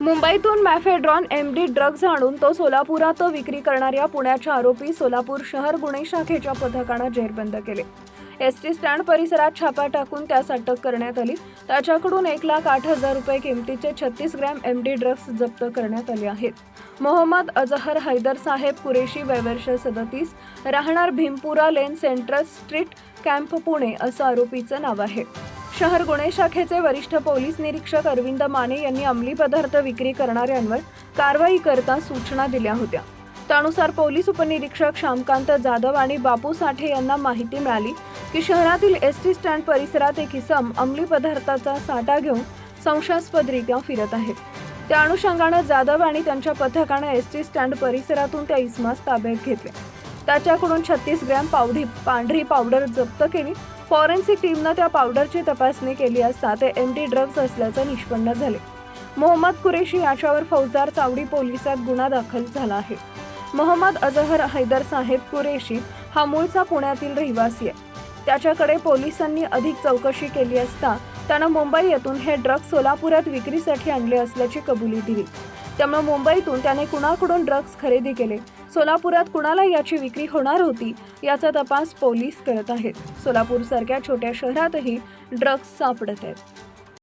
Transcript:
मुंबईतून mephedrone MD drugs आणून तो सोलापुरात विक्री करणाऱ्या पुण्याच्या आरोपी सोलापूर शहर गुन्हे शाखेच्या पथकानं जेरबंद केले। एसटी स्टँड परिसरात छापा टाकून त्यास अटक करण्यात आली। त्याच्याकडून 1,08,000 रुपये किमतीचे 36 ग्रॅम एमडी ड्रग्ज जप्त करण्यात आले आहेत। मोहम्मद अजहर हैदर साहेब कुरेशी, वय वर्ष 37, राहणार भीमपुरा लेन, सेंट्रल स्ट्रीट, कॅम्प, पुणे असं आरोपीचं नाव आहे। शहर गुन्हे शाखेचे वरिष्ठ पोलीस निरीक्षक अरविंद माने यांनी अंमली पदार्थ विक्री करणाऱ्यांवर कारवाई करता सूचना दिल्या होत्या। त्यानुसार पोलीस उपनिरीक्षक श्यामकांत जाधव आणि बापू साठे यांना माहिती मिळाली की शहरातील एसटी स्टँड परिसरात एक इसम अंमली पदार्थाचा साठा घेऊन संशयास्पदरित्या फिरत आहे। त्या अनुषंगाने जाधव आणि त्यांच्या पथकाने एसटी स्टँड परिसरातून त्या इसमास ताब्यात घेतले। त्याच्याकडून 36 ग्रॅम पांढरी पावडर जप्त केली। फॉरेन्सिक टीमने त्या पावडरची तपासणी केली असता ते एमडी ड्रग्ज असल्याचे निष्पन्न झाले। मोहम्मद कुरेशी याच्यावर फौजदार चावडी पोलिसात गुन्हा दाखल झाला आहे। मोहम्मद अजहर हैदर साहेब कुरेशी हा मूळचा पुण्यातील रहिवासी आहे। त्याच्याकडे पोलिसांनी अधिक चौकशी केली असता त्याने मुंबई येथून हे ड्रग्ज सोलापुरात विक्रीसाठी आणले असल्याची कबुली दिली। त्यामुळे मुंबईतून त्याने कुणाकडून ड्रग्ज खरेदी केले, सोलापुरात कुणाला याची विक्री होणार होती याचा तपास पोलीस करत आहेत। सोलापूर सारख्या छोट्या शहरातही ड्रग्ज सापडत आहेत।